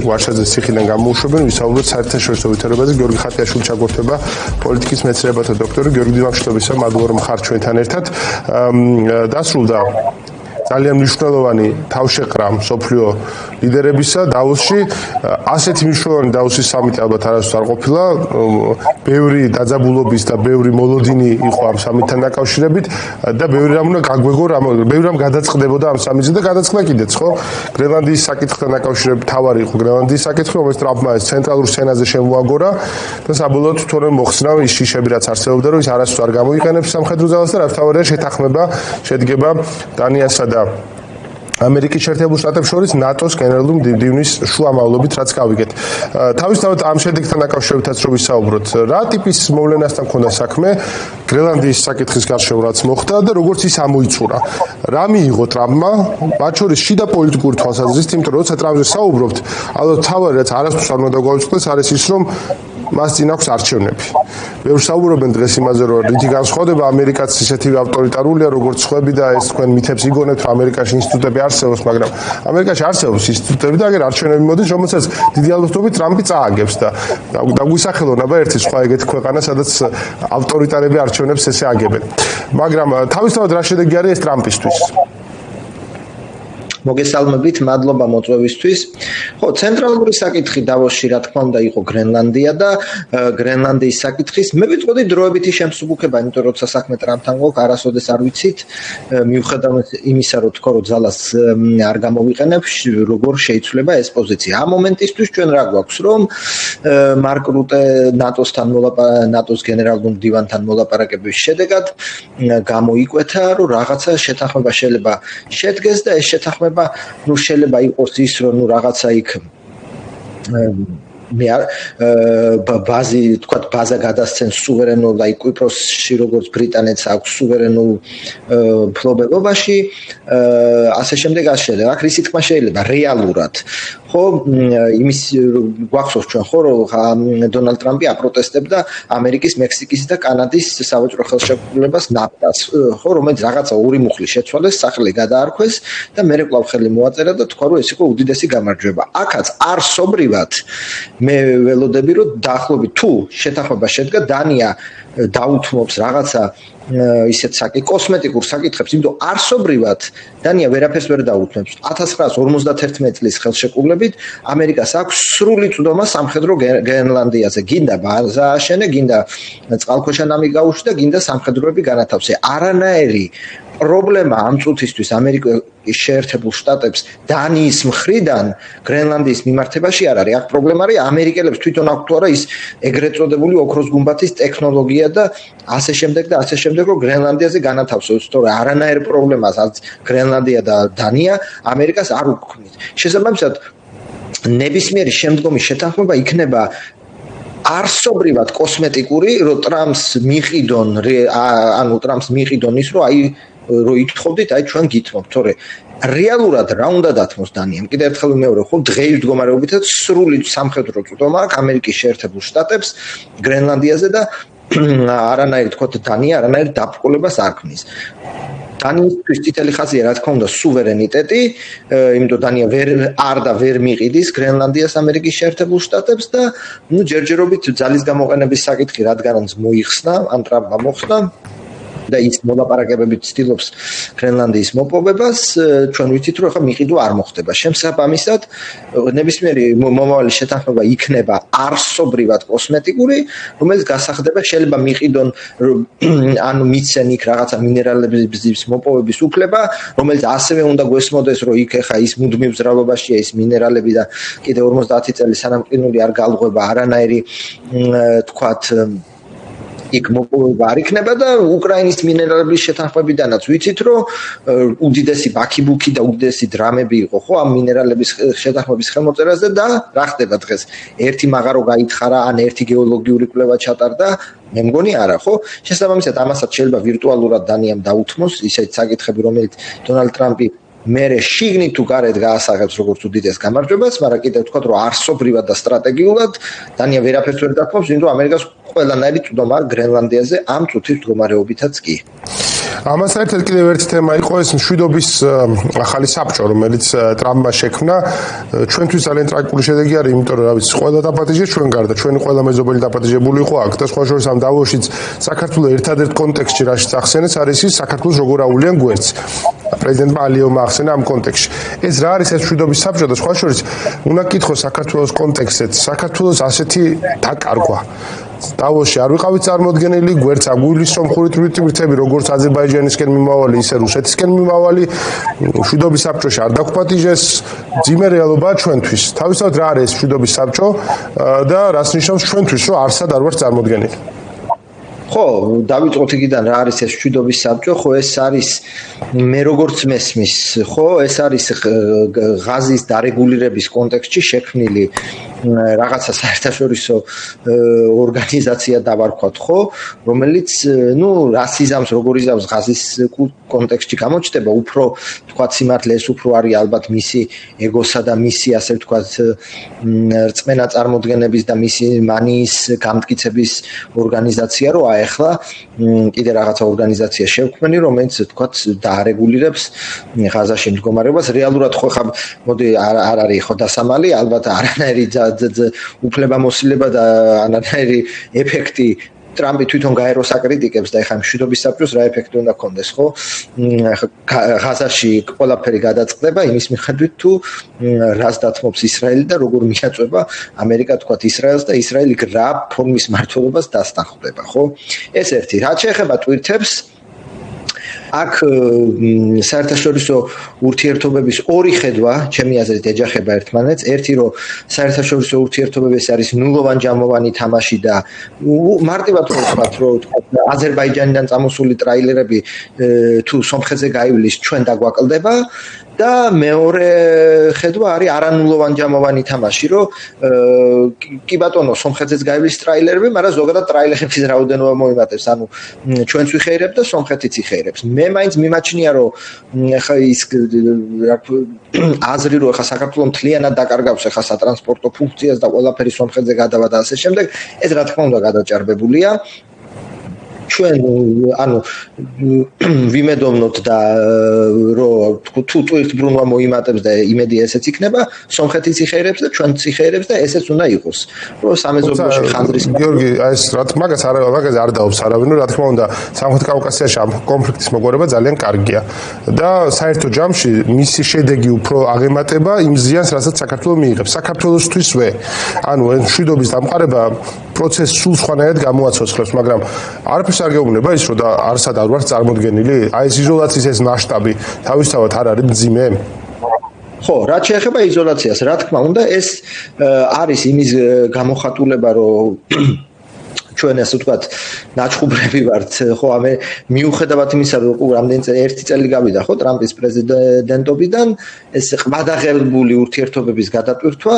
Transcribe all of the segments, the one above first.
ვარშავზე ციხიდან გამოუშვებენ, ვისაუბროთ საერთაშორისო ვითარებაზე. გიორგი ხატიაშვილი ჩაგვერთვება, პოლიტიკის მეცნიერებათა დოქტორი. გიორგი, მადლობა, მადლობა რომ ხართ ჩვენთან ერთად. დასრულდა ძალიან მნიშვნელოვანი თავშეყრა მსოფლიო ლიდერებისა დავოსში. ასეთი მნიშვნელოვანი დავოსის სამიტი ალბათ არასდროს არ ყოფილა. ბევრი დაძაბულობის და ბევრი მოლოდინი იყო ამ სამიტთან დაკავშირებით და ბევრი რამ უნდა გაგვეგო, ბევრი რამ გადაწყდებოდა ამ სამიტზე და გადაწყდა კიდეც, ხო? გრენლანდიის საკითხთან დაკავშირებით თავარი იყო გრენლანდიის საკითხი, რომელიც ტრამპმა ეს ცენტრალურ სცენაზე შემოაგორა და საბოლოოდ თორემ მოხსნა ის შიშები, რაც არსებობდა, რომ ის არასდროს არ გამოიყენებს სამხედრო ძალას და რაც თავარია შეთანხმება შედგება დანიასა და ამერიკის შეერთებულ შტატებს შორის ნატოს გენერალური მდივნის შუამავლობით რაც გავიგეთ. თავისთავად ამ შედეგთან დაკავშირებითაც რო ვისაუბროთ, რა ტიპის მოვლენასთან ქონდა საქმე გრენლანდიის საკითხის გარშემო რაც მოხდა და როგორც ის ამოიწურა. რა მიიღო ტრამპმა, მათ შორის შიდა პოლიტიკური თვალსაზრისით, იმიტომ რომ როცა ტრამპზე საუბრობთ, ალბათ თავარი რაც არასდროს არ უნდა გაუწყდეს არის ის, რომ მას წინ აქვს არჩევნები. ბევრს საუბრობენ დღეს იმაზე, რომ რითი განსხვავდება ამერიკაც ისეთივე ავტორიტარულია, როგორც ხვები და ეს თქვენ მითებს იგონებთ, რომ ამერიკაში ინსტიტუტები არსებობს, მაგრამ ამერიკაში არსებობს ინსტიტუტები და აგერ არჩევნები მოდის, რომელსაც დიდი ალბათობით ტრამპი წააგებს და დაგვისახელონ აბა ერთი სხვა ეგეთი ქვეყანა, სადაც ავტორიტარები არჩევნებს ესე აგებენ. მაგრამ თავისთავად რა შედეგი არის ეს ტრამპისთვის? მოგესალმებით, მადლობა მოწვევისთვის. ხო, ცენტრალური საკითხი დავოსში რა თქმა უნდა იყო გრენლანდია და გრენლანდიის საკითხის მე ვიტყოდი დროებითი შემსუბუქება, იმიტომ რომ როცა საქმე ტრამპთან გვაქვს, არასოდეს არ ვიცით, მიუხედავად იმისა, რომ თქო რომ ძალას არ გამოვიყენებ, როგორ შეიცვლება ეს პოზიცია. ამ მომენტისთვის ჩვენ რა გვაქვს, რომ მარკ რუტე ნატოს გენერალურ მდივანთან მოლაპარაკების შედეგად გამოიკვეთა, რომ რაღაცა შეთანხმება შეიძლება შედგეს და ეს შეთანხმება შეიძლება იყოს ის, რომ რაღაცა იქ ბაზა გადასცენ სუვერენულ და კვიპროსში როგორც ბრიტანეთს აქვს სუვერენულ ფლობელობაში, ასე შემდეგ ასე შემდეგ. აქ რისი თქმა შეიძლება რეალურად ხო იმის გვახსოვს ჩვენ ხო რომ დონალდ ტრამპი აპროტესტებდა ამერიკის, მექსიკის და კანადის სავაჭრო ხელშეკრულებას ნაფტას, ხო რომელიც რაღაცა ორი მუხლი შეცვალეს, სახლი გადაარქვეს და მერე კვლავ ხელი მოაწერა და თქვა რომ ეს იყო უდიდესი გამარჯვება. აქაც არსობრივად მე ველოდები რომ დაახლოებით თუ შეთანხმება შედგა, დანია დაუთმობს რაღაცა ისეთ კოსმეტიკურ საკითხებს, იმიტომ არსობრივად დანია ვერაფერს ვერ დაუთმობს. 1951 წლის ხელშეკრულებით ამერიკას აქვს სრული წვდომა სამხედრო გრენლანდიაზე. გინდა ბაზა აშენე, გინდა წყალქვეშა ნამი გაუშვი და გინდა სამხედროები განათავსე. არანაირი პრობლემა ამ წუთისთვის ამერიკის შეერთებულ შტატებს დანიის მხრიდან გრენლანდიის მიმართებაში არ არის. აქ პრობლემა არის ამერიკელებს თვითონ აქვთ თუ არა ის ეგრეთ წოდებული ოქროს გუმბათის ტექნოლოგია და ასე შემდეგ და ასე შემდეგ, რომ გრენლანდიაზე განათავსოს. თორე არანაირ პრობლემას რაც გრენლანდია და დანია ამერიკას არ უქმნის. შესაბამისად ნებისმიერი შემდგომი შეთანხმება იქნება არსობრივად კოსმეტიკური, რომ ტრამპს მიყიდონ ის, რომ რო ითხოვდით, აი ჩვენ გითხოვთ, თორე რეალურად რა უნდა დათმოს დანიამ? კიდევ ერთხელ ვიმეორებ, ხო დღეის მდგომარეობითაც სრული სამხედრო წვდომა აქვს ამერიკის შეერთებულ შტატებს გრენლანდიაზე და არანაირი თქო დანია არანაირი დაბრკოლებას არ ქმნის. დანიისთვის წითელი ხაზია რა თქმა უნდა სუვერენიტეტი, იმიტომ დანია ვერ მიყიდის გრენლანდიას ამერიკის შეერთებულ შტატებს და ჯერჯერობით ძალის გამოყენების საკითხი რადგანაც მოიხსნა, ან ტრამპმა მოხსნა და ის მოლაპარაკებებით ცდილობს გრენლანდიის მოპოვებას, ჩვენ ვიცით რომ ახლა მიყიდვა არ მოხდება. შემსაბამისად, ნებისმიერი მომავალი შეთანხმება იქნება არსობრივად კოსმეტიკური, რომელიც გასახდება შეიძლება მიყიდონ ანუ მიცენ იქ რაღაცა მინერალების მოპოვების უფლება, რომელიც ასევე უნდა გვესმოდეს, რომ იქ ახლა ის მუდმივ ზრალობაშია ის მინერალები და კიდევ 50 წელი სანამ ყინული არ გალღვება არანაირი თქვათ იქ მოპოვება არ იქნება და უკრაინის მინერალების შეთანხმებიდანაც ვიცით რომ უდიდესი ბაქიბუქი და უდიდესი დრამები იყო ხო ამ მინერალების შეთანხმების ხელმოწერაზე და რა ხდება დღეს ერთი მაღარო გაითხარა ან ერთი გეოლოგიური კვლევა ჩატარდა მე მგონი არა ხო შესაბამისად ამასაც შეიძლება ვირტუალურად დანიამ დაუთმოს ისეთ საკითხები რომელიც დონალდ ტრამპი მერე შიგნით თუ გარეთ გაასაღებს როგორც უდიდეს გამარჯვებას, მაგრამ კიდევ თქვა რომ არსობრივად და სტრატეგიულად დანია ვერაფერს ვერ დათმობს, იმიტომ ამერიკას ყველანაირი წვდომა გრენლანდიაზე ამ წუთის მდგომარეობითაც კი. ამას ერთად კიდევ ერთი თემა იყო ეს მშვიდობის ახალი საბჭო, რომელიც ტრამპმა შექმნა. ჩვენთვის ძალიან ტრაგიკული შედეგი არის, იმიტომ რომ რა ვიცი, ყველა დაპატიჟეს ჩვენ გარდა, ჩვენი ყველა მეზობელი დაპატიჟებული იყო აქ და სხვა შორის ამ დავოშიც საქართველოს ერთადერთ კონტექსტში რაშიც ახსენეს არის ის საქართველოს როგორ აუვლიან გვერდს. პრეზიდენტმა ალიევმა ახსენა ამ კონტექსტში. ეს რა არის ეს მშვიდობის საბჭო და სხვა შორის უნდა გკითხოს საქართველოს კონტექსტშიც, საქართველოს ასეთი დაკარგვა. დავოში არ ვიყავით წარმოდგენილი, გვერდს აგვილის სომხური ტვირთები, როგორც აზერბაიჯანისკენ მიმავალი, ისე რუსეთისკენ მიმავალი, მშვიდობის საბჭოში არ დაგვპატიჟეს, ძიმე რეალობაა ჩვენთვის. თავისთავად რა არის ეს მშვიდობის საბჭო და რას ნიშნავს ჩვენთვის, რომ არსად არ ვართ წარმოდგენილი? ხო, დავიწყოთ იქიდან რა არის ეს მშვიდობის საბჭო, ხო ეს არის მე როგორც მესმის, ხო ეს არის ღაზის დარეგულირების კონტექსტში შექმნილი რაღაცა საერთაშორისო ორგანიზაცია დავარქვათ, ხო, რომელიც რას იზამს, როგორ იზამს ღაზის კონტექსტში გამოჩნდება, უფრო თქვა სიმართლე ეს უფრო არის ალბათ მისი ეგოსა და მისი ასე ვთქვათ რწმენა წარმოდგენების და მისი მანიის გამტკიცების ორგანიზაცია, რომ ახლა კიდე რაღაცა ორგანიზაცია შევქმნი, რომელიც თქვათ დაარეგულირებს ღაზაში მდგომარეობას. რეალურად ხო ხა მოდი არ არის ხო დასამალი, ალბათ არანაირი უფლებამოსილება და არანაირი ეფექტი ტრამპი თვითონ გაეროს აკრიტიკებს და ეხლა მშვიდობის საბჭოს რა ეფექტი უნდა ქონდეს, ხო? ღაზაში ყველაფერი გადაწყდება იმის მიხედვით თუ რას დათმობს ისრაელი და როგორ მიაწვება ამერიკა თქვათ ისრაელს და ისრაელი რა ფორმის მმართველობას დასტანხდება, ხო? ეს ერთი. რაც შეეხება ტვირთებს, აქ საერთაშორისო ურთიერთობების ორი ხედვა, ჩემი აზრით, ეჯახება ერთმანეთს. ერთი რომ საერთაშორისო ურთიერთობების არის ნულოვან-ჯამოვანი თამაში და მარტივად ვთქვათ, რომ აზერბაიჯანიდან წამოსული ტრაილერები თუ სომხეთზე გაივლის, ჩვენ დაგვაკლდება. და მეორე ხედვა არის არანულოვან-ჯამოვანი თამაში, რომ კი ბატონო, სომხეთზეც გაივლის ტრაილერები, მაგრამ ზოგადად ტრაილერების რაოდენობა მოიმატებს, ანუ ჩვენც ვიხეირებ და სომხეთიც იხეირებს. მე მაინც მიმაჩნია, რომ ხა ის აზრი, რომ ხა საქართველოს მთლიანად დაკარგავს ხა სატრანსპორტო ფუნქციას და ყველაფერი სომხეთზე გადავა და ასე შემდეგ, ეს რა თქმა უნდა გადაჭარბებულია. ჩვენ ანუ ვიმედოვნოთ და რომ თუ ტვირთბრუნვა მოიმატებს და იმედი ესეც იქნება, სომხეთიც იხეირებს და ჩვენც იხეირებს და ესეც უნდა იყოს. რომ სამეზობლოში ხანძრის გიორგი, ეს რა თქმა უნდა, მაგაზე არ დაობს არავინ, რა თქმა უნდა, სამხრეთ კავკასიაში ამ კონფლიქტის მოგვარება ძალიან კარგია და საერთო ჯამში მისი შედეგი უფრო აღემატება იმ ზიანს, რასაც საქართველოს მიიღებს. საქართველოსთვისვე, ანუ მშვიდობის დამყარება პროცესს სულ სხვანაირად გამოაცოცხლებს, მაგრამ არაფერს არ გეუბნება ის, რომ არსად არ ვართ წარმოდგენილი? აი ეს იზოლაციის ეს მასშტაბი თავისთავად არ არის მძიმე? ხო, რაც შეეხება იზოლაციას, რა თქმა უნდა, ეს არის იმის გამოხატულება, რომ ჩვენ ასე ვთქვათ, ნაჩხუბრები ვართ, ხო, მიუხედავად იმისა, რომ რამდენი ერთი წელი გავიდა, ხო, ტრამპის პრეზიდენტობიდან, ეს ყმადაღელებული ურთიერთობების გადატვირთვა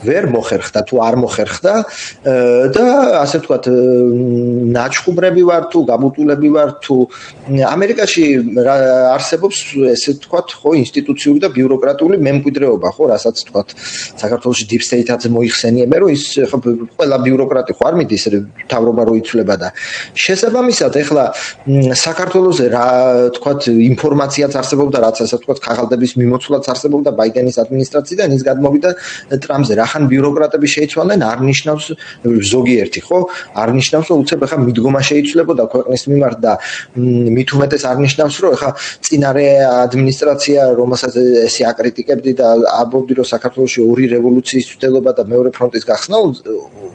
ვერ მოხერხდა, თუ არ მოხერხდა და ასე ვთქვათ, ნაჩხუბრები ვარ თუ გაბუტულები ვარ თუ ამერიკაში არსებობს ესე ვთქვათ, ხო, ინსტიტუციური და ბიუროკრატიული მემკვიდრეობა, ხო, რასაც ვთქვათ, საქართველოში deep state-ად მოიხსენიებენ, რომ ის ხო ყველა ბიუროკრატი ხო არ მიდის მთავრობა რო იცვლება და შესაბამისად ეხლა საქართველოსზე რა ვთქვათ ინფორმაციაც არსებობდა, რაც ასე ვთქვათ, ხაღალდების მიმოცვლაც არსებობდა ბაიდენის ადმინისტრაციიდან, ის გადმოვიდა ტრამპზე. რახან ბიუროკრატები შეიცვალნენ, არ ნიშნავს ზოგიერთი, ხო? არ ნიშნავს, რომ უცებ ეხლა მიდგომა შეიცვლებოდა ქვეყნის მიმართ და მით უმეტეს არ ნიშნავს, რომ ეხლა წინარე ადმინისტრაცია, რომელსაც ესე აკრიტიკებდი და ამბობდი, რომ საქართველოში ორი რევოლუციის ცდელობა და მეორე ფრონტის გახსნა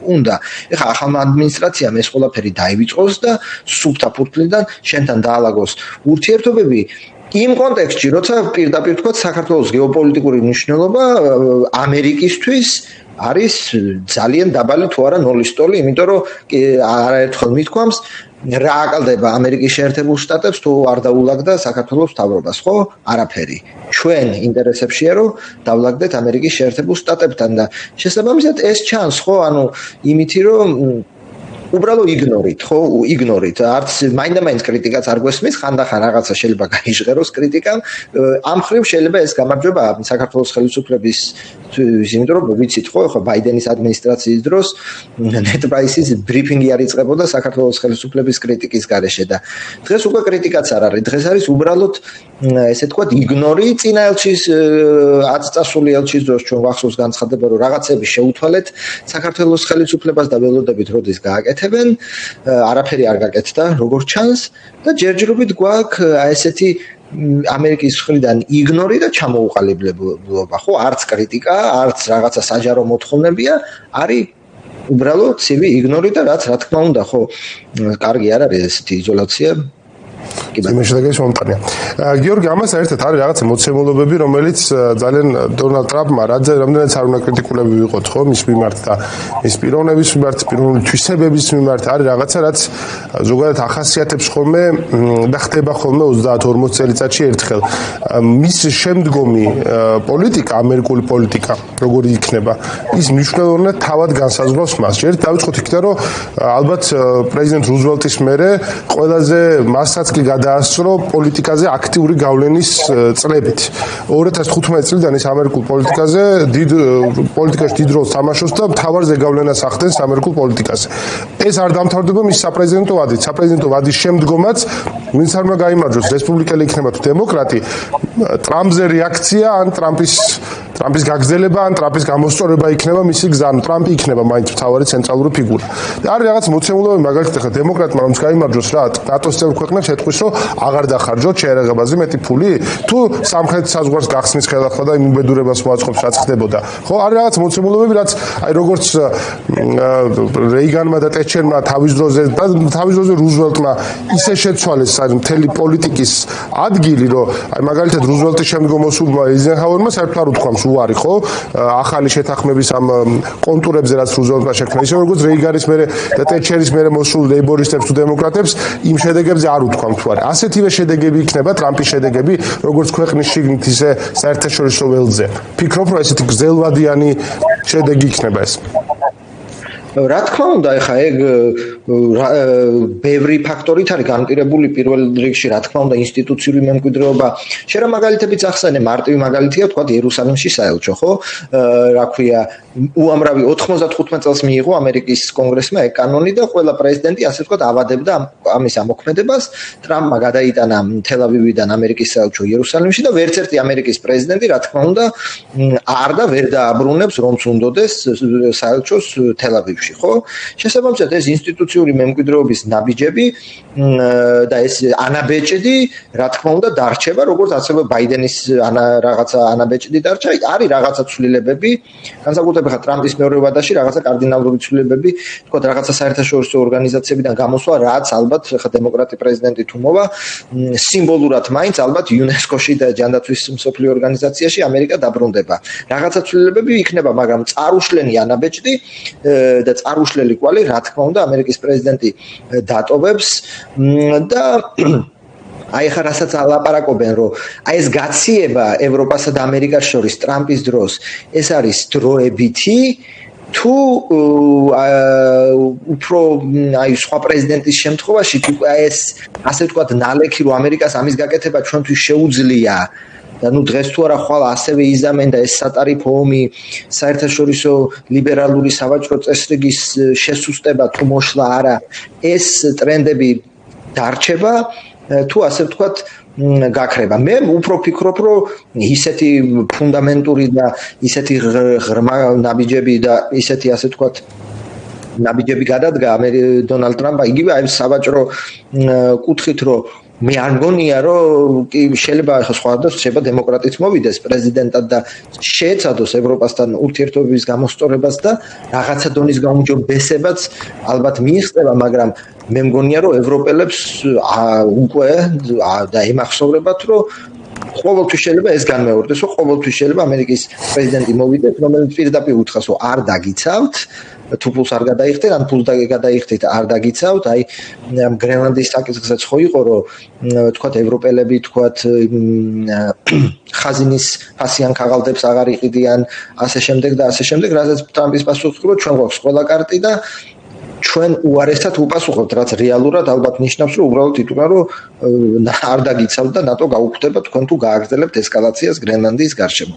უნდა. ეხლა ახალმა ადმინისტრაციამ ეს ყველაფერი დაივიწყოს და სუფთა ფურთლიდან შენთან დაალაგოს ურთიერთობები. იმ კონტექსტში, როცა პირდაპირ თქვა საქართველოს გეოპოლიტიკური მნიშვნელობა ამერიკისთვის არის ძალიან დაბალი თუ არა ნოლის ტოლი, იმიტომ რომ არაერთხელ მithქვამს რა აკლდება ამერიკის შეერთებულ შტატებს თუ არ დაულაგდა საქართველოს მთავრობას, ხო? არაფერი. ჩვენ ინტერესებშია რომ დავლაგდეთ ამერიკის შეერთებულ შტატებთან და შესაბამისად ეს ჩანს, ხო? ანუ იმითი რომ უბრალოდ იგნორით, ხო? იგნორით. არც მაინდა-მაინც კრიტიკაც არ გვესმის, ხანდახან რაღაცა შეიძლება გაიჟღეროს კრიტიკამ. ამ ხრივ შეიძლება ეს გამარჯვება საქართველოს ხელისუფლების იმიტომ რომ ვიცით ხო, ხო ბაიდენის ადმინისტრაციის დროს net price-ის ბრიფინგი არ იწყებოდა საქართველოს ხელისუფლების კრიტიკის გარეშე და დღეს უკვე კრიტიკაც არ არის. დღეს არის უბრალოდ ესე თქვა იგნორი წინა ელჩის 10 წასული ელჩის დროს ჩვენ ვახსოვს განცხადება რომ რაღაცები შეუთვალეთ საქართველოს ხელისუფლებას და ველოდებით როდის გააკეთებენ, არაფერი არ გაკეთდა როგორც ჩანს და ჯერჯერობით გვაქვს ესეთი ამერიკის მხრიდან იგნორი და ჩამოუყალიბლება, ხო, არც კრიტიკა, არც რაღაცა საჯარო მოთხოვნებია, არის უბრალოდ ცივი იგნორი და რაც რა თქმა უნდა, ხო, კარგი არ არის ესეთი იზოლაცია. მე შედეგი მომტანია. გიორგი, ამას ერთად არის რაღაცა მოცემულობები, რომელიც ძალიან დონალდ ტრამპმა რამდენიც არ უნდა კრიტიკულები ვიყოთ, ხო, მის მიმართ და მის პიროვნების მიმართ, პიროვნული თვისებების მიმართ არის რაღაცა, რაც ზოგადად ახასიათებს ხოლმე და ხდება ხოლმე 30-40 წელიწადში ერთხელ. მის შემდგომი პოლიტიკა, ამერიკული პოლიტიკა, როგორი იქნება, ის მნიშვნელოვნად თავად განსაზღვრავს მას. ერთ დავიწყოთ იქიდან, რომ ალბათ პრეზიდენტ რუზველტის მერე ყველაზე მასაც კი გადაასწრო პოლიტიკაზე აქტიური გავლენის წლებით. 2015 წლიდან ის ამერიკულ პოლიტიკაზე პოლიტიკაში დიდ როლს თამაშობს და მთავარ ზეგავლენას ახდენს ამერიკულ პოლიტიკაზე. ეს არ დამთავრდება მის საპრეზიდენტო ვადით. საპრეზიდენტო ვადის შემდგომაც ვინც არ უნდა გაიმარჯვოს, რესპუბლიკელი იქნება თუ დემოკრატი, ტრამპზე რეაქცია ან ტრამპის გაგრძელება ან ტრამპის გამოსწორება იქნება მისი გზა. ტრამპი იქნება მაინც მთავარი ცენტრალური ფიგურა. და არის რაღაც მოცემულობები, მაგალითად ახლა დემოკრატმა რომ გაიმარჯვოს რა, ნატოს წევრ ქვეყნებს ეთქვის რომ აღარ დახარჯოთ შეერაღებაზე მეტი ფული, თუ სამხრეთ საზღვარს გახსნის ხელახლა და იმ უბედურებას მოაწყობს რაც ხდებოდა. ხო, არის რაღაც მოცემულობები, რაც აი როგორც რეიგანმა და ტეტჩერმა თავის დროზე რუზველტმა ისე შეცვალეს მთელი პოლიტიკის ადგილი, რომ აი მაგალითად რუზველტის შემდგომ მოსულმა ეიზენჰაუერმა საერთოდ არ უთქვამს უარი, ხო, ახალი შეთანხმების ამ კონტურებზე რაც რუზველტმა შექმნა, ისე როგორც რეიგანის მერე და ტეტჩერის მერე მოსულ ლეიბორისტებს თუ დემოკრატებს იმ შედეგებზე არ უთქვამთ უარი. ასეთივე შედეგები იქნება ტრამპის შედეგები, როგორც ქვეყნის შიგნით, ისე საერთაშორისო ველზე. ფიქრობ, რომ ესეთი გრძელვადიანი შედეგი იქნება ეს? რა თქმა უნდა, ეხა ეგ ბევრი ფაქტორით არის განპირობებული, პირველ რიგში რა თქმა უნდა ინსტიტუციური მემკვიდრეობა. შეიძლება მაგალითებიც ახსენე, მარტივი მაგალითია თქვა იერუსალიმში საელჩო, ხო? რა ქვია, უამრავი 95 წელს მიიღო ამერიკის კონგრესმა ეგ კანონი და ყველა პრეზიდენტი ასე ვთქვათ ავადებდა ამის ამოქმედებას. ტრამპმა გადაიტანა თელ-ავივიდან ამერიკის საელჩო იერუსალიმში და ვერც ერთი ამერიკის პრეზიდენტი რა თქმა უნდა არ და ვერ დააბრუნებს რომც უნდოდეს საელჩოს თელ-ავივში. ხო? შესაბამისად ეს ინსტიტუციური მემკვიდრეობის ნაბიჯები და ეს ანაბეჭდი რა თქმა უნდა დარჩება, როგორც ასევე ბაიდენის რაღაცა ანაბეჭდი დარჩა, არის რაღაცა ცვლილებები, განსაკუთრებით ტრამპის მეორე ვადაში რაღაცა კარდინალური ცვლილებები, თქვა რაღაცა საერთაშორისო ორგანიზაციებიდან გამოსვა, რაც ალბათ ხა დემოკრატი პრეზიდენტი თუ მოვა, სიმბოლურად მაინც ალბათ იუნესკოში და ჯანდაცვის მსოფლიო ორგანიზაციაში ამერიკა დაბრუნდება. რაღაცა ცვლილებები იქნება, მაგრამ წარუშლენი ანაბეჭდი და წარუშლელი კვალი, რა თქმა უნდა, ამერიკის პრეზიდენტი დატოვებს და აი ხა რასაც ალაპარაკობენ, რომ აი ეს გაციება ევროპასა და ამერიკას შორის ტრამპის დროს, ეს არის დროებითი თუ უფრო აი სხვა პრეზიდენტის შემთხვევაში თუ ეს ასე ვთქვათ ნალექი რომ ამერიკას ამის გაკეთება ჩვენთვის შეუძლია და ნუ დღეს თუ არა ხვალ ასევე იზამენ და ეს სატარიფო ომი საერთაშორისო ლიბერალური სავაჭრო წესრიგის შესუსტება თუ მოშლა არა ეს ტრენდები დარჩება თუ ასე ვთქვათ გაქრება. მე უფრო ფიქრობ, რომ ისეთი ფუნდამენტური და ისეთი ღრმა ნაბიჯები და ისეთი ასე ვთქვათ ნაბიჯები გადადგა დონალდ ტრამპმა იგივე აი სავაჭრო კუთხით, რომ მე არ მგონია, რომ შეიძლება ახლა სხვადასხვა შეიძლება დემოკრატიც მოვიდეს პრეზიდენტად და შეეცადოს ევროპასთან ურთიერთობების გამოსწორებას და რაღაცა დონის გაუმჯობესებაც ალბათ მიიღწევა, მაგრამ მე მგონია, რომ ევროპელებს უკვე და ემახსოვრებათ, რომ ყოველთვის შეიძლება ეს განმეორდეს, რომ ყოველთვის შეიძლება ამერიკის პრეზიდენტი მოვიდეს, რომელიც პირდაპირ უთხრას, რომ არ დაგიცავთ თუ ფულს არ გადაიხდეთ, ან ფულს გადაიხდეთ, არ დაგიცავთ, აი გრენლანდიის საკითხსაც ხო იყო, რომ თქვათ ევროპელები თქვათ ხაზინის ფასიან ქაღალდებს აღარ იყიდიან, ასე შემდეგ და ასე შემდეგ, რასაც ტრამპის პასუხი იყო, ჩვენ გვაქვს ყველა კარტი და ჩვენ უარესად უპასუხობთ, რაც რეალურად ალბათ ნიშნავს, რომ უბრალოდ იტყვა, რომ არ დაგიცავთ და ნატო გაუქმდება თქვენ თუ გააგრძელებთ ესკალაციას გრენლანდიის გარშემო.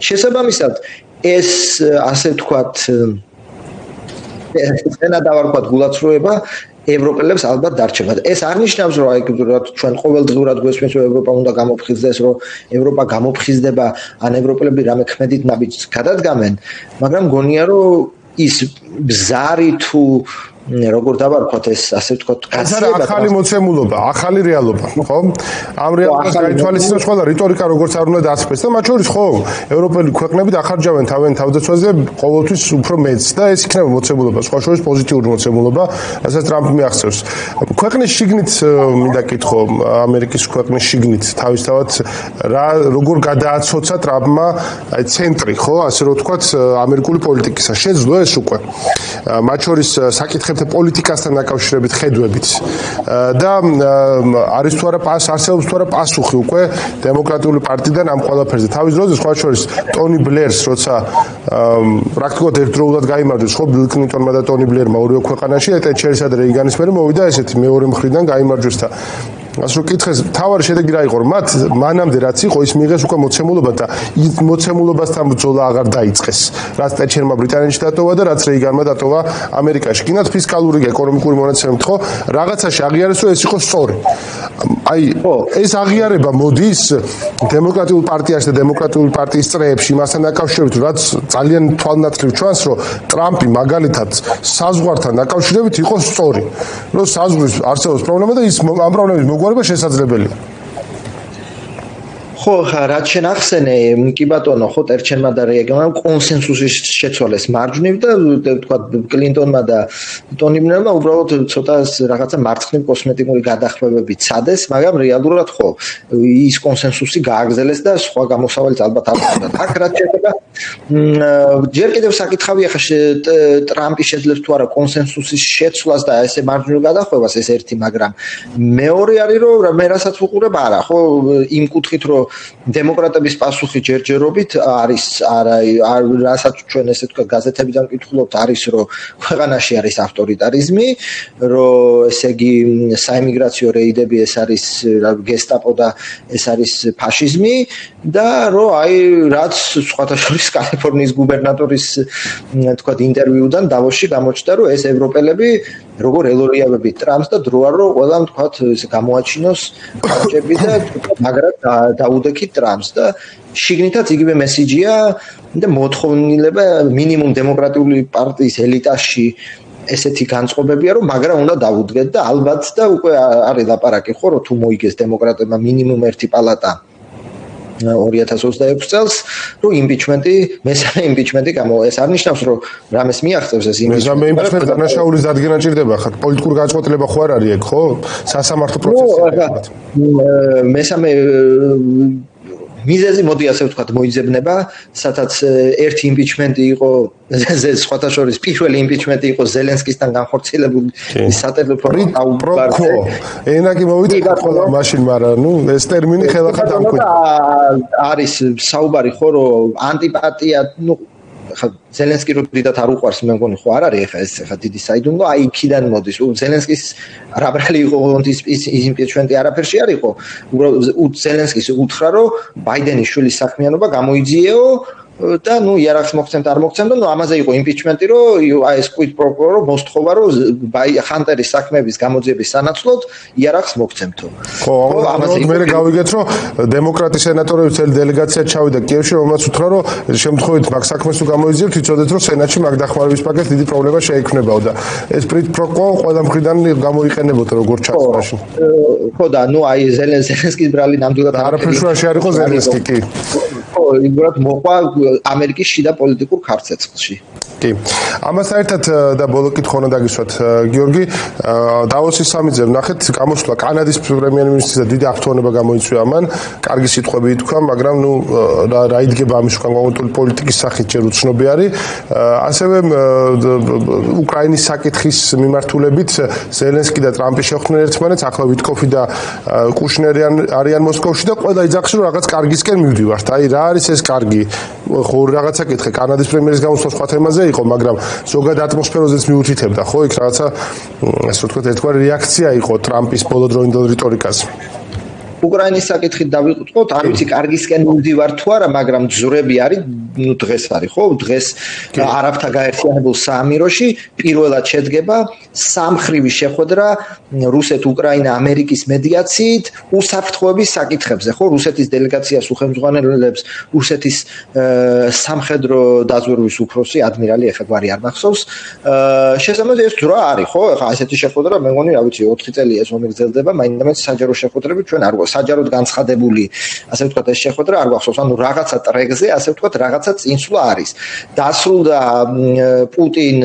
შესაბამისად, ეს ასე ვთქვათ, ენა დავარქვათ გულაცრუება ევროპელებს ალბათ დარჩება. ეს არ ნიშნავს, რომ ჩვენ ყოველდღურად გვესმის, რომ ევროპა უნდა გამოფხიზდეს, რომ ევროპა გამოფხიზდება, ან ევროპელები რამე ქმედით ნაბიჯს გადადგამენ, მაგრამ გონია, რომ ის ბზარი თუ როგორ დავარქვათ ეს ასე ვთქვათ გაცილება ახალი მოცემულობა, ახალი რეალობა, ხო? ამ რეალობას გაითვალისწინებს ყველა რიტორიკა როგორც არ უნდა დასწრეს და მათ შორის ხო, ევროპელი ქვეყნები დახარჯავენ თავენ თავდაცვაზე ყოველთვის უფრო მეც და ეს იქნება მოცემულობა, სხვა შორის პოზიტიური მოცემულობა, რასაც ტრამპი მიაღწევს. ქვეყნის შიგნით მინდა კითხო, ამერიკის ქვეყნის შიგნით თავისთავად როგორ გადააცოცა ტრამპმა აი ცენტრი, ხო, ასე რომ ვთქვათ, ამერიკული პოლიტიკისა. შეძლო ეს უკვე. მათ შორის საკითხებთან პოლიტიკასთან დაკავშირებით ხედვებით და არის თუ არა არსებობს თუ არა პასუხი უკვე დემოკრატიული პარტიიდან ამ ყველაფერზე. თავის დროზე სხვა შორის ტონი ბლერს როცა პრაქტიკულად ერთდროულად გაიმარჯვეს ხო ბილ კლინტონმა და ტონი ბლერმა ორივე ქვეყანაში და ტეტჩერისა და რეიგანის მერე მოვიდა ესეთი მეორე მხრიდან გაიმარჯვეს და ასე რომ კითხეს თავარი შედეგი რა იყო რომ მათ მანამდე რაც იყო ის მიიღეს უკვე მოცემულობა და ის მოცემულობასთან ბრძოლა აღარ დაიწყეს რაც ტეტჩერმა ბრიტანეთში დატოვა და რაც რეიგანმა დატოვა ამერიკაში კიდაც ფისკალური ეკონომიკური მონაცემებით ხო რაღაცაში აღიარეს რომ ეს იყო სწორი აი ეს აღიარება მოდის დემოკრატიულ პარტიაში და დემოკრატიული პარტიის წრეებში იმასთან დაკავშირებით რაც ძალიან თვალნათლივ ჩვენს რომ ტრამპი მაგალითად საზღვართან დაკავშირებით იყო სწორი რომ საზღვრის არსებობს პრობლემა და ის ამ პრობლემის მოგვარება შესაძლებელია. ხო, რაც შენ ახსენე, კი ბატონო, ხო ტერჩენმა და რეიგანმა კონსენსუსის შეცვალეს მარჯვნივ და თქვა კლინტონმა და ტონი ბლერმა უბრალოდ ცოტა რაღაცა მარცხნივ კოსმეტიკური გადახვევები ცადეს, მაგრამ რეალურად ხო ის კონსენსუსი გააგრძელეს და სხვა გამოსავალიც ალბათ არ ჰქონდა. აქ რაც შეეხება ჯერ კიდევ საკითხავია ხა ტრამპი შეძლებს თუ არა კონსენსუსის შეცვლას და ესე მარჯვნივ გადახვევას ეს ერთი, მაგრამ მეორე არის რომ მე რასაც ვუყურებ არა, ხო იმ კუთხით რომ დემოკრატების პასუხი ჯერჯერობით არის რასაც ჩვენ ესე ვთქვათ გაზეთებიდან ვკითხულობთ არის რომ ქვეყანაში არის ავტორიტარიზმი რომ ესე იგი საიმიგრაციო რეიდები ეს არის გესტაპო და ეს არის ფაშიზმი და რომ აი რაც სხვათა შორის კალიფორნიის გუბერნატორის ვთქვათ ინტერვიუდან დავოსში გამოჩნდა რომ ეს ევროპელები როგორ ელოლიავებით ტრამპს და დროა რომ ყველამ ვთქვათ ეს გამოაჩინოს ხარჯები და მაგრამ დაუდექით ტრამპს და შიგნითაც იგივე მესიჯია და მოთხოვნილება მინიმუმ დემოკრატიული პარტიის ელიტაში ესეთი განწყობებია რომ მაგრამ უნდა დაუდგეთ და ალბათ და უკვე არის ლაპარაკი ხო რომ თუ მოიგეს დემოკრატებმა მინიმუმ ერთი პალატა 2026 წელს რომ იმპიჩმენტი მესამე იმპიჩმენტი ეს არ ნიშნავს რომ რამეს მიაღწევს ეს მესამე იმპიჩმენტი დანაშაულის დადგენა ჭირდება ხარ პოლიტიკური განწყობილება ხო არ არის ეგ ხო სასამართლო პროცესი მესამე მიზეზი მოდი ასე ვთქვათ მოიძებნება სადაც ერთი იმპიჩმენტი იყო სხვათა შორის პირველი იმპიჩმენტი იყო ზელენსკისთან განხორციელებული სატელეფონო აუბრალო ენა კი მოვიდა ხოლმე მაშინ მაგრამ ნუ ეს ტერმინი ხელახლა დამკვიდრა არის საუბარი ხო რომ ანტიპატია ნუ ხა ზელენსკი რო დიდად არ უყვარს მე მგონი ხო არ არის ხა ეს ხა დიდი საიდუმლო აი იქიდან მოდის ზელენსკის რაბრალი იყო ის იმპიჩმენტი არაფერში არ იყო უბრალოდ ზელენსკის უთხრა რომ ბაიდენის შვილის საქმიანობა გამოიძიეო და ნუ იარაღს მოგცემთ არ მოგცემთ და ნუ ამაზე იყო იმპიჩმენტი რომ აი ეს quid pro quo რომ მოსთხოვა რომ ხანტერის საქმეების გამოძიების სანაცვლოდ იარაღს მოგცემთო. ხო, ამაზე მე გავიგეთ რომ დემოკრატი სენატორების წელი დელეგაცია ჩავიდა კიევში რომელმაც უთხრა რომ შემთხვევით მაგ საქმეს თუ გამოიძიებთ იცოდეთ რომ სენატში მაგ დახმარების პაკეტს დიდი პრობლემა შეექმნებაო და ეს quid pro quo ყველა მხრიდან გამოიყენებოდა როგორ ჩანს მაშინ. ხო და ნუ აი ზელენსკის ბრალი ნამდვილად არაფერში არ იყო ზელენსკი კი. ხო, იგივე მოყვა ამერიკის შიდა პოლიტიკურ ქარცეცხლში. კი. ამასთან ერთად და ბოლო კითხვა უნდა დაგისვათ გიორგი, დავოსის სამიძე ვნახეთ, გამოსვლა კანადის პრემიერ-მინისტრის და დიდი აქტუალობა გამოიწვია მან, კარგი სიტყვები ითქვა, მაგრამ ნუ რა იდგება ამის უკან კონკრეტული პოლიტიკის სახით ჯერ უცნობი არის. ასევე უკრაინის საკითხის მიმართულებით ზელენსკი და ტრამპი შეხვდნენ ერთმანეთს, ახლა ვიტკოფი და კუშნერი არიან მოსკოვში და ყველა იძახს რომ რაღაც კარგისკენ მივდივართ. აი რა არის ეს კარგი? ხო რაღაცა კითხე, კანადის პრემიერის გამოსვლა სხვა თემაზე იყო, მაგრამ ზოგად ატმოსფეროზეც მიუთითებდა, ხო, იქ რაღაცა ასე ვთქვათ, ერთგვარი რეაქცია იყო ტრამპის ბოლოდროინდელ რიტორიკაზე. უკრაინის საკითხით დავიწყოთ, არ ვიცი კარგისკენ მივდივარ თუ არა, მაგრამ ძვრები არის, ნუ დღეს არის, ხო? დღეს არაბთა გაერთიანებულ საამიროში პირველად შედგება სამხრივი შეხვედრა რუსეთ-უკრაინა-ამერიკის მედიაციით უსაფრთხოების საკითხებზე, ხო? რუსეთის დელეგაციას უხელმძღვანელებს რუსეთის სამხედრო დაზვერვის უფროსი ადმირალი, ეხლა გვარი არ მახსოვს. შესაბამისად ეს ძვრა არის, ხო? ეხლა ასეთი შეხვედრა, მე მგონი, რა ვიცი, 4 წელი ეს ომი გრძელდება, მაინც საჯარო შეხვედრები ჩვენ არ საჯაროდ განცხადებული, ასე ვთქვათ, ეს შეხვედრა არ გახსოვს, ანუ რაღაცა ტრეკზე, ასე ვთქვათ, რაღაცა წინსვლა არის. დასრულდა პუტინ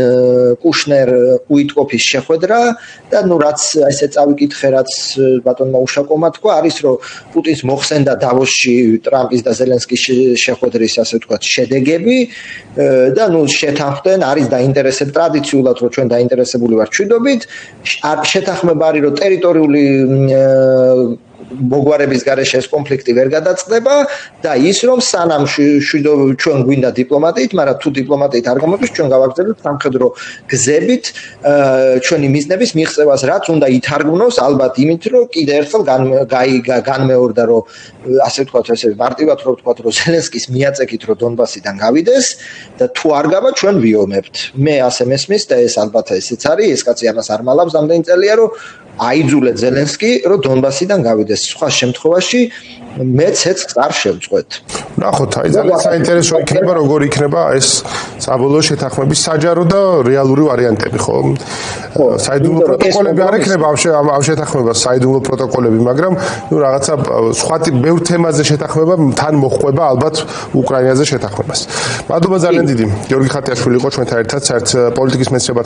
კუშნერ უიტკოფის შეხვედრა და ნუ რაც ესე წავიკითხე, რაც ბატონმა უშაკოვმა თქვა, არის რომ პუტინს მოხსენდა დავოსში ტრამპის და ზელენსკის შეხვედრის, ასე ვთქვათ, შედეგები და ნუ შეთანხმდნენ, არის დაინტერესებული ტრადიციულად, რომ ჩვენ დაინტერესებული ვართ მშვიდობით, შეთანხმება არის რომ ტერიტორიული მოგვარების გარეშე ეს კონფლიქტი ვერ გადაწყდება და ის რომ სანამ ჩვენ გვინდა დიპლომატიით, მაგრამ თუ დიპლომატიით არ გამოდის, ჩვენ გავაგრძელებთ სამხედრო გზებით ჩვენი მიზნების მიღწევას, რაც უნდა ითარგმნოს ალბათ იმით, რომ კიდე ერთხელ განმეორდა, რომ ასე ვთქვათ, ესე მარტივად რომ ვთქვათ, რომ ზელენსკის მიაწეკით, რომ დონბასიდან გავიდეს და თუ არ გავა, ჩვენ ვიომებთ. მე ასე მესმის და ეს ალბათ ესეც არის, ეს კაცი ამას არ მალავს ამდენი წელია, რომ აიძულეთ ზელენსკი, რომ დონბასიდან გავიდეს. სხვა შემთხვევაში მე ცეცხლს არ შევწყვეთ. ნახოთ, აი ძალიან საინტერესო იქნება, როგორ იქნება ეს საბოლოო შეთანხმების საჯარო და რეალური ვარიანტები, ხო? საიდუმლო პროტოკოლები არ ექნება ამ შეთანხმებას, საიდუმლო პროტოკოლები, მაგრამ ნუ რაღაცა სხვა ბევრ თემაზე შეთანხმება თან მოჰყვება ალბათ უკრაინაზე შეთანხმებას. მადლობა ძალიან დიდი. გიორგი ხატიაშვილი იყო ჩვენთან ერთად, საერთო პოლიტიკის მეცნიერებათა